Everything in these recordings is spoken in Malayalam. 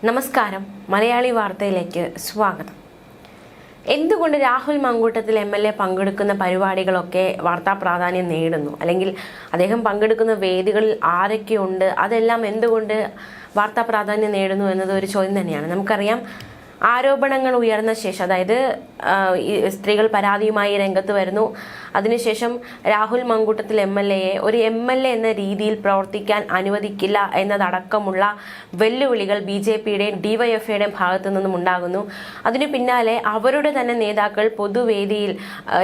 നമസ്കാരം, മലയാളി വാർത്തയിലേക്ക് സ്വാഗതം. എന്തുകൊണ്ട് രാഹുൽ മങ്കൂട്ടത്തിൽ MLA പങ്കെടുക്കുന്ന പരിപാടികളൊക്കെ വാർത്താ പ്രാധാന്യം നേടുന്നു, അല്ലെങ്കിൽ അദ്ദേഹം പങ്കെടുക്കുന്ന വേദികളിൽ ആരൊക്കെയുണ്ട്, അതെല്ലാം എന്തുകൊണ്ട് വാർത്താ പ്രാധാന്യം നേടുന്നു എന്നത് ഒരു ചോദ്യം തന്നെയാണ്. നമുക്കറിയാം, ആരോപണങ്ങൾ ഉയർന്ന ശേഷം, അതായത് സ്ത്രീകൾ പരാതിയുമായി രംഗത്ത് വരുന്നു. അതിനുശേഷം രാഹുൽ മങ്കൂട്ടത്തിൽ MLA ഒരു MLA എന്ന രീതിയിൽ പ്രവർത്തിക്കാൻ അനുവദിക്കില്ല എന്നതടക്കമുള്ള വെല്ലുവിളികൾ BJPയുടെയും DYFIയുടെയും ഭാഗത്തു നിന്നും ഉണ്ടാകുന്നു. അതിനു പിന്നാലെ അവരുടെ തന്നെ നേതാക്കൾ പൊതുവേദിയിൽ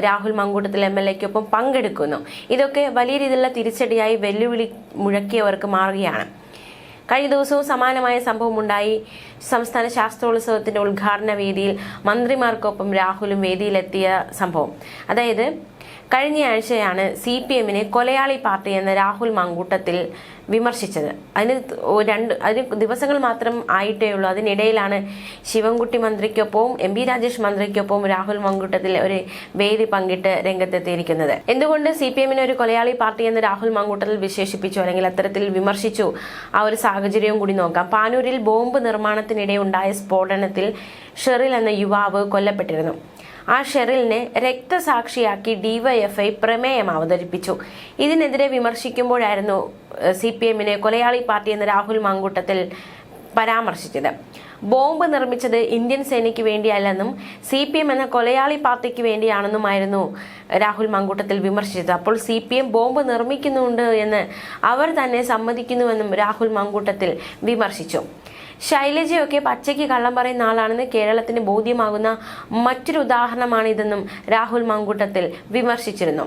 രാഹുൽ മങ്കൂട്ടത്തിൽ MLAക്കൊപ്പം പങ്കെടുക്കുന്നു. ഇതൊക്കെ വലിയ രീതിയിലുള്ള തിരിച്ചടിയായി വെല്ലുവിളി മുഴക്കിയവർക്ക് മാറുകയാണ്. കഴിഞ്ഞ ദിവസവും സമാനമായ സംഭവം ഉണ്ടായി. സംസ്ഥാന ശാസ്ത്രോത്സവത്തിന്റെ ഉദ്ഘാടന വേദിയിൽ മന്ത്രിമാർക്കൊപ്പം രാഹുലും വേദിയിലെത്തിയ സംഭവം. അതായത് കഴിഞ്ഞയാഴ്ചയാണ് CPMനെ കൊലയാളി പാർട്ടി എന്ന രാഹുൽ മങ്കൂട്ടത്തിൽ വിമർശിച്ചത്. അതിന് ദിവസങ്ങൾ മാത്രം ആയിട്ടേ ഉള്ളൂ. അതിനിടയിലാണ് ശിവൻകുട്ടി മന്ത്രിക്കൊപ്പവും MP രാജേഷ് മന്ത്രിക്കൊപ്പവും രാഹുൽ മങ്കൂട്ടത്തിൽ ഒരു വേദി പങ്കിട്ട് രംഗത്തെത്തിയിരിക്കുന്നത്. എന്തുകൊണ്ട് CPMനെ ഒരു കൊലയാളി പാർട്ടി എന്ന് രാഹുൽ മങ്കൂട്ടത്തിൽ വിശേഷിപ്പിച്ചു, അല്ലെങ്കിൽ അത്തരത്തിൽ വിമർശിച്ചു, ആ ഒരു സാഹചര്യവും കൂടി നോക്കാം. പാനൂരിൽ ബോംബ് നിർമ്മാണത്തിനിടെ ഉണ്ടായ സ്ഫോടനത്തിൽ ഷെറിൽ എന്ന യുവാവ് കൊല്ലപ്പെട്ടിരുന്നു. ആ ഷെറിലിനെ രക്തസാക്ഷിയാക്കി DYFI പ്രമേയം അവതരിപ്പിച്ചു. ഇതിനെതിരെ വിമർശിക്കുമ്പോഴായിരുന്നു CPMനെ കൊലയാളി പാർട്ടി എന്ന രാഹുൽ മങ്കൂട്ടത്തിൽ പരാമർശിച്ചത്. ബോംബ് നിർമ്മിച്ചത് ഇന്ത്യൻ സേനയ്ക്ക് വേണ്ടിയല്ലെന്നും CPM എന്ന കൊലയാളി പാർട്ടിക്ക് വേണ്ടിയാണെന്നുമായിരുന്നു രാഹുൽ മങ്കൂട്ടത്തിൽ വിമർശിച്ചത്. അപ്പോൾ CPM ബോംബ് നിർമ്മിക്കുന്നുണ്ട് എന്ന് അവർ തന്നെ സമ്മതിക്കുന്നുവെന്നും രാഹുൽ മങ്കൂട്ടത്തിൽ വിമർശിച്ചു. ശൈലജയൊക്കെ പച്ചയ്ക്ക് കള്ളം പറയുന്ന ആളാണെന്ന് കേരളത്തിന് ബോധ്യമാകുന്ന മറ്റൊരു ഉദാഹരണമാണിതെന്നും രാഹുൽ മങ്കൂട്ടത്തിൽ വിമർശിച്ചിരുന്നു.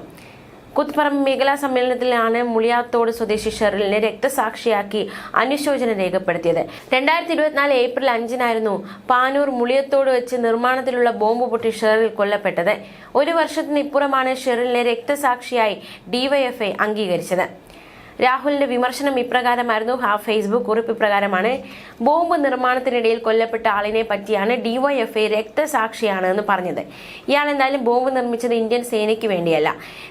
കുത്പറമ്പ് മേഖലാ സമ്മേളനത്തിലാണ് മുളിയാത്തോട് സ്വദേശി ഷെറിലിനെ രക്തസാക്ഷിയാക്കി അനുശോചനം രേഖപ്പെടുത്തിയത്. 2024 ഏപ്രിൽ 5-നായിരുന്നു പാനൂർ മുളിയത്തോട് വെച്ച് നിർമ്മാണത്തിലുള്ള ബോംബ് പൊട്ടി ഷെറിൽ കൊല്ലപ്പെട്ടത്. ഒരു വർഷത്തിന് ഇപ്പുറമാണ് ഷെറിലിനെ രക്തസാക്ഷിയായി DYFI അംഗീകരിച്ചത്. രാഹുലിന്റെ വിമർശനം ഇപ്രകാരമായിരുന്നു. ഫേസ്ബുക്ക് കുറിപ്പ് ഇപ്രകാരമാണ്: ബോംബ് നിർമ്മാണത്തിനിടയിൽ കൊല്ലപ്പെട്ട ആളിനെ പറ്റിയാണ് DYFI രക്തസാക്ഷിയാണ് എന്ന് പറഞ്ഞത്. ഇയാൾ എന്തായാലും ബോംബ് നിർമ്മിച്ചത് ഇന്ത്യൻ സേനയ്ക്ക് വേണ്ടിയല്ല,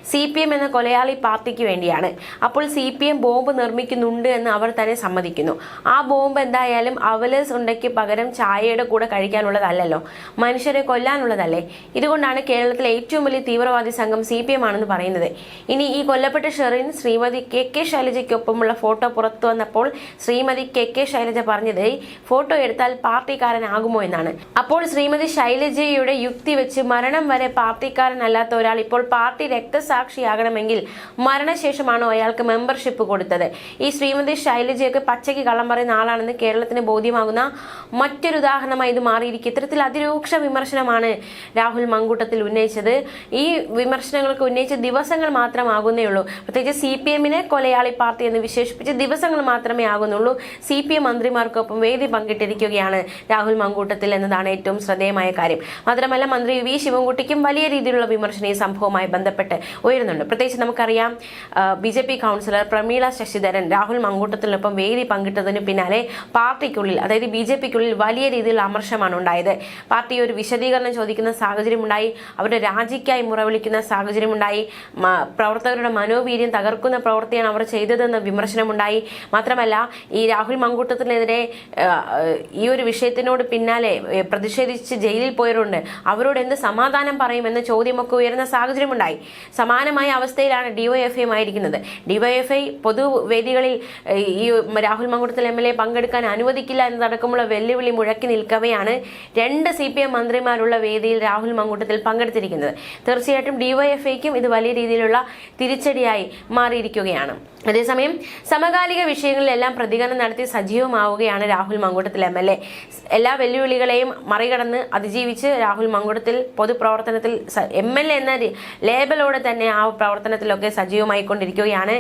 CPM എന്ന കൊലയാളി പാർട്ടിക്ക് വേണ്ടിയാണ്. അപ്പോൾ CPM ബോംബ് നിർമ്മിക്കുന്നുണ്ട് എന്ന് അവർ തന്നെ സമ്മതിക്കുന്നു. ആ ബോംബ് എന്തായാലും അവലസ് ഉണ്ടയ്ക്ക് പകരം ചായയുടെ കൂടെ കഴിക്കാനുള്ളതല്ലല്ലോ, മനുഷ്യരെ കൊല്ലാനുള്ളതല്ലേ. ഇതുകൊണ്ടാണ് കേരളത്തിലെ ഏറ്റവും വലിയ തീവ്രവാദി സംഘം CPM ആണെന്ന് പറയുന്നത്. ഇനി ഈ കൊല്ലപ്പെട്ട ഷെറിൻ ശ്രീമതി KK ശൈലജയ്ക്കൊപ്പമുള്ള ഫോട്ടോ പുറത്തു വന്നപ്പോൾ ശ്രീമതി KK ശൈലജ പറഞ്ഞത് ഫോട്ടോ എടുത്താൽ പാർട്ടിക്കാരനാകുമോ എന്നാണ്. അപ്പോൾ ശ്രീമതി ശൈലജയുടെ യുക്തി വെച്ച് മരണം വരെ പാർട്ടിക്കാരനല്ലാത്ത ഒരാൾ ഇപ്പോൾ പാർട്ടി രക്തസാക്ഷിയാകണമെങ്കിൽ മരണശേഷമാണോ അയാൾക്ക് മെമ്പർഷിപ്പ് കൊടുത്തത്? ഈ ശ്രീമതി ശൈലജയൊക്കെ പച്ചയ്ക്ക് കള്ളം പറയുന്ന ആളാണെന്ന് കേരളത്തിന് ബോധ്യമാകുന്ന മറ്റൊരു ഉദാഹരണമായി ഇത് മാറിയിരിക്കും. ഇത്തരത്തിൽ അതിരൂക്ഷ വിമർശനമാണ് രാഹുൽ മങ്കൂട്ടത്തിൽ ഉന്നയിച്ചത്. ഈ വിമർശനങ്ങൾക്ക് ഉന്നയിച്ച ദിവസങ്ങൾ മാത്രമാകുന്നേ ഉള്ളൂ. പ്രത്യേകിച്ച് CPMനെ കൊലയാളി പാർട്ടി എന്ന് വിശേഷിപ്പിച്ച് ദിവസങ്ങൾ മാത്രമേ ആകുന്നുള്ളൂ. CPM മന്ത്രിമാർക്കൊപ്പം വേദി പങ്കിട്ടിരിക്കുകയാണ് രാഹുൽ മങ്കൂട്ടത്തിൽ എന്നതാണ് ഏറ്റവും ശ്രദ്ധേയമായ കാര്യം. മാത്രമല്ല, മന്ത്രി V ശിവൻകുട്ടിക്കും വലിയ രീതിയിലുള്ള വിമർശനം ഈ സംഭവവുമായി ബന്ധപ്പെട്ട് ഉയരുന്നുണ്ട്. പ്രത്യേകിച്ച് നമുക്കറിയാം, BJP കൗൺസിലർ പ്രമീള ശശിധരൻ രാഹുൽ മങ്കൂട്ടത്തിനൊപ്പം വേദി പങ്കിട്ടതിന് പിന്നാലെ പാർട്ടിക്കുള്ളിൽ, അതായത് BJPക്കുള്ളിൽ വലിയ രീതിയിലുള്ള അമർഷമാണ് ഉണ്ടായത്. പാർട്ടി ഒരു വിശദീകരണം ചോദിക്കുന്ന സാഹചര്യമുണ്ടായി, അവരുടെ രാജിക്കായി മുറവിളിക്കുന്ന സാഹചര്യമുണ്ടായി. പ്രവർത്തകരുടെ മനോവീര്യം തകർക്കുന്ന പ്രവൃത്തിയാണ് അവർ ചെയ്തതെന്ന വിമർശനമുണ്ടായി. മാത്രമല്ല, ഈ രാഹുൽ മങ്കൂട്ടത്തിനെതിരെ ഈ ഒരു വിഷയത്തിനോട് പിന്നാലെ പ്രതിഷേധിച്ച് ജയിലിൽ പോയവരുണ്ട്. അവരോട് എന്ത് സമാധാനം പറയുമെന്ന ചോദ്യമൊക്കെ ഉയർന്ന സാഹചര്യമുണ്ടായി. സമാനമായ അവസ്ഥയിലാണ് DYFI ആയിരിക്കുന്നത്. DYFI പൊതുവേദികളിൽ ഈ രാഹുൽ മങ്കൂട്ടത്തിൽ MLA പങ്കെടുക്കാൻ അനുവദിക്കില്ല എന്നതടക്കമുള്ള വെല്ലുവിളി മുഴക്കി നിൽക്കവെയാണ് 2 CPM മന്ത്രിമാരുള്ള വേദിയിൽ രാഹുൽ മങ്കൂട്ടത്തിൽ പങ്കെടുത്തിരിക്കുന്നത്. തീർച്ചയായിട്ടും DYFIക്കും ഇത് വലിയ രീതിയിലുള്ള തിരിച്ചടിയായി മാറിയിരിക്കുകയാണ്. അതേസമയം സമകാലിക വിഷയങ്ങളിലെല്ലാം പ്രതികരണം നടത്തി സജീവമാവുകയാണ് രാഹുൽ മങ്കൂട്ടത്തിൽ MLA. എല്ലാ വെല്ലുവിളികളെയും മറികടന്ന് അതിജീവിച്ച് രാഹുൽ മങ്കൂട്ടത്തിൽ പൊതുപ്രവർത്തനത്തിൽ MLA എന്ന ലേബലോടെ തന്നെ ആ പ്രവർത്തനത്തിലൊക്കെ സജീവമായിക്കൊണ്ടിരിക്കുകയാണ്.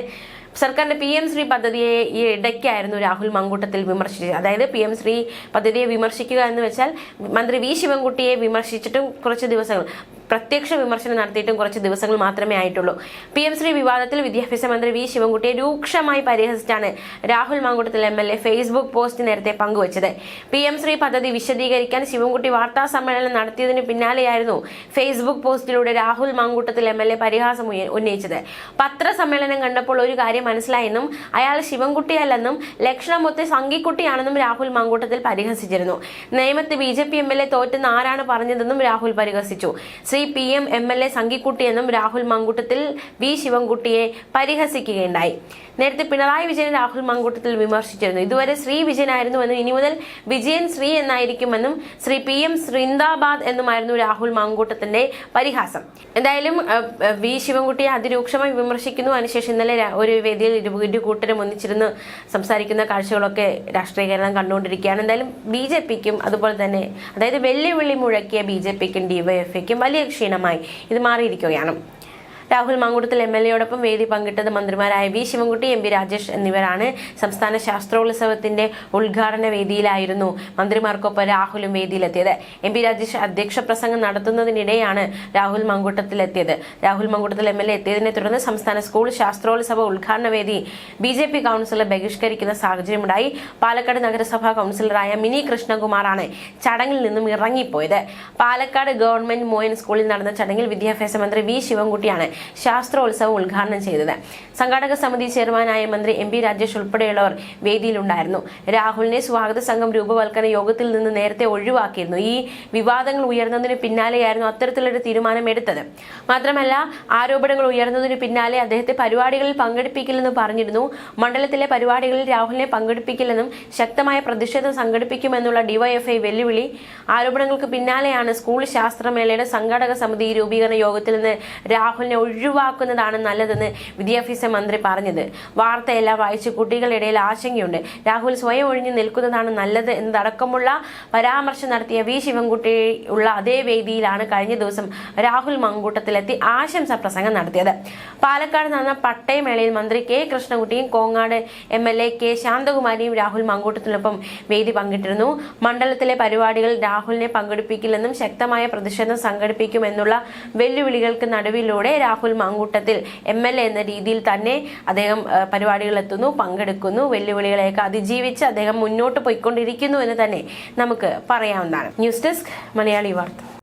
സർക്കാരിന്റെ PM ശ്രീ പദ്ധതിയെ ഈ ഇടയ്ക്കായിരുന്നു രാഹുൽ മങ്കൂട്ടത്തിൽ വിമർശിച്ചത്. അതായത് PM ശ്രീ പദ്ധതിയെ വിമർശിക്കുക എന്ന് വെച്ചാൽ മന്ത്രി V ശിവൻകുട്ടിയെ വിമർശിച്ചിട്ടും കുറച്ച് ദിവസങ്ങൾ, പ്രത്യക്ഷ വിമർശനം നടത്തിയിട്ടും കുറച്ച് ദിവസങ്ങൾ മാത്രമേ ആയിട്ടുള്ളൂ. PM ശ്രീ വിവാദത്തിൽ വിദ്യാഭ്യാസ മന്ത്രി വി ശിവൻകുട്ടിയെ രൂക്ഷമായി പരിഹസിച്ചാണ് Rahul Mamkoottathil MLA Facebook post നേരത്തെ പങ്കുവച്ചത്. PM ശ്രീ പദ്ധതി വിശദീകരിക്കാൻ ശിവൻകുട്ടി വാർത്താ സമ്മേളനം നടത്തിയതിന് പിന്നാലെയായിരുന്നു ഫേസ്ബുക്ക് പോസ്റ്റിലൂടെ രാഹുൽ മാങ്കൂട്ടത്തിൽ MLA പരിഹാസം ഉന്നയിച്ചത്. പത്രസമ്മേളനം കണ്ടപ്പോൾ ഒരു കാര്യം മനസ്സിലായെന്നും അയാൾ ശിവൻകുട്ടിയല്ലെന്നും ലക്ഷണമൊത്ത് സംഘിക്കുട്ടിയാണെന്നും രാഹുൽ മാങ്കൂട്ടത്തിൽ പരിഹസിച്ചിരുന്നു. നേമത്ത് BJP MLA തോറ്റെന്ന് ആരാണ് പറഞ്ഞതെന്നും രാഹുൽ പരിഹസിച്ചു. ശ്രീ PM MLA സംഘിക്കുട്ടിയെന്നും രാഹുൽ മാങ്കൂട്ടത്തിൽ വി ശിവൻകുട്ടിയെ പരിഹസിക്കുകയുണ്ടായി. നേരത്തെ പിണറായി വിജയൻ രാഹുൽ മാങ്കൂട്ടത്തിൽ വിമർശിച്ചിരുന്നു. ഇതുവരെ ശ്രീ വിജയനായിരുന്നുവെന്നും ഇനി മുതൽ വിജയൻ ശ്രീ എന്നായിരിക്കുമെന്നും ശ്രീ PM ശ്രീന്ദാബാദ് എന്നുമായിരുന്നു രാഹുൽ മാങ്കൂട്ടത്തിന്റെ പരിഹാസം. എന്തായാലും വി ശിവൻകുട്ടിയെ അതിരൂക്ഷമായി വിമർശിക്കുന്നു. അതിനുശേഷം ഇന്നലെ ഒരു വേദിയിൽ ഇരു കൂട്ടരും ഒന്നിച്ചിരുന്ന് സംസാരിക്കുന്ന കാഴ്ചകളൊക്കെ രാഷ്ട്രീയ കേരളം കണ്ടുകൊണ്ടിരിക്കുകയാണ്. എന്തായാലും BJPക്കും അതുപോലെ തന്നെ അതായത് വെല്ലുവിളി മുഴക്കിയ BJPക്കും DYFIക്കും വലിയ ക്ഷീണമായി ഇത് മാറിയിരിക്കുകയാണ്. രാഹുൽ മാങ്കൂട്ടത്തിൽ MLAയോടൊപ്പം വേദി പങ്കിട്ടത് മന്ത്രിമാരായ വി ശിവൻകുട്ടി, MP രാജേഷ് എന്നിവരാണ്. സംസ്ഥാന ശാസ്ത്രോത്സവത്തിന്റെ ഉദ്ഘാടന വേദിയിലായിരുന്നു മന്ത്രിമാർക്കൊപ്പം രാഹുലും വേദിയിലെത്തിയത്. MP രാജേഷ് അധ്യക്ഷ പ്രസംഗം നടത്തുന്നതിനിടെയാണ് രാഹുൽ മാങ്കൂട്ടത്തിലെത്തിയത്. രാഹുൽ മാങ്കൂട്ടത്തിൽ MLA എത്തിയതിനെ തുടർന്ന് സംസ്ഥാന സ്കൂൾ ശാസ്ത്രോത്സവ ഉദ്ഘാടന വേദി BJP കൗൺസിലർ ബഹിഷ്കരിക്കുന്ന സാഹചര്യമുണ്ടായി. പാലക്കാട് നഗരസഭാ കൗൺസിലറായ മിനി കൃഷ്ണകുമാറാണ് ചടങ്ങിൽ നിന്നും ഇറങ്ങിപ്പോയത്. പാലക്കാട് ഗവൺമെന്റ് മോയൻ സ്കൂളിൽ നടന്ന ചടങ്ങിൽ വിദ്യാഭ്യാസ മന്ത്രി വി ശിവൻകുട്ടിയാണ് ശാസ്ത്രോത്സവം ഉദ്ഘാടനം ചെയ്തത്. സംഘാടക സമിതി ചെയർമാനായ മന്ത്രി MP രാജേഷ് ഉൾപ്പെടെയുള്ളവർ വേദിയിലുണ്ടായിരുന്നു. രാഹുലിനെ സ്വാഗത സംഘം രൂപവൽക്കരണ യോഗത്തിൽ നിന്ന് നേരത്തെ ഒഴിവാക്കിയിരുന്നു. ഈ വിവാദങ്ങൾ ഉയർന്നതിന് പിന്നാലെയായിരുന്നു അത്തരത്തിലൊരു തീരുമാനം എടുത്തത്. മാത്രമല്ല, ആരോപണങ്ങൾ ഉയർന്നതിന് പിന്നാലെ അദ്ദേഹത്തെ പരിപാടികളിൽ പങ്കെടുപ്പിക്കില്ലെന്ന് പറഞ്ഞിരുന്നു. മണ്ഡലത്തിലെ പരിപാടികളിൽ രാഹുലിനെ പങ്കെടുപ്പിക്കില്ലെന്നും ശക്തമായ പ്രതിഷേധം സംഘടിപ്പിക്കുമെന്നുള്ള DYFI വെല്ലുവിളി. ആരോപണങ്ങൾക്ക് പിന്നാലെയാണ് സ്കൂൾ ശാസ്ത്രമേളയുടെ സംഘാടക സമിതി രൂപീകരണ യോഗത്തിൽ നിന്ന് രാഹുലിനെ ഒഴിവാക്കുന്നതാണ് നല്ലതെന്ന് വിദ്യാഭ്യാസ മന്ത്രി പറഞ്ഞത്. വാർത്തയെല്ലാം വായിച്ച് കുട്ടികളുടെ ഇടയിൽ ആശങ്കയുണ്ട്. രാഹുൽ സ്വയം ഒഴിഞ്ഞു നിൽക്കുന്നതാണ് നല്ലത് എന്നതടക്കമുള്ള പരാമർശം നടത്തിയ വി ശിവൻകുട്ടി ഉള്ള അതേ വേദിയിലാണ് കഴിഞ്ഞ ദിവസം രാഹുൽ മാങ്കൂട്ടത്തിലെത്തി ആശംസാ പ്രസംഗം നടത്തിയത്. പാലക്കാട് നടന്ന പട്ടയമേളയിൽ മന്ത്രി K കൃഷ്ണൻകുട്ടിയും Kongad MLA K ശാന്തകുമാരിയും Rahul മാങ്കൂട്ടത്തിനൊപ്പം വേദി പങ്കിട്ടിരുന്നു. മണ്ഡലത്തിലെ പരിപാടികളിൽ രാഹുലിനെ പങ്കെടുപ്പിക്കില്ലെന്നും ശക്തമായ പ്രതിഷേധം സംഘടിപ്പിക്കുമെന്നുള്ള വെല്ലുവിളികൾക്ക് നടുവിലൂടെ രാഹുൽ മാങ്കൂട്ടത്തിൽ MLA എന്ന രീതിയിൽ തന്നെ അദ്ദേഹം പരിപാടികളിലെത്തുന്നു, പങ്കെടുക്കുന്നു. വെല്ലുവിളികളെയൊക്കെ അതിജീവിച്ച് അദ്ദേഹം മുന്നോട്ട് പോയിക്കൊണ്ടിരിക്കുന്നു എന്ന് തന്നെ നമുക്ക് പറയാവുന്നതാണ്. ന്യൂസ് ഡെസ്ക് മലയാളി വാർത്ത.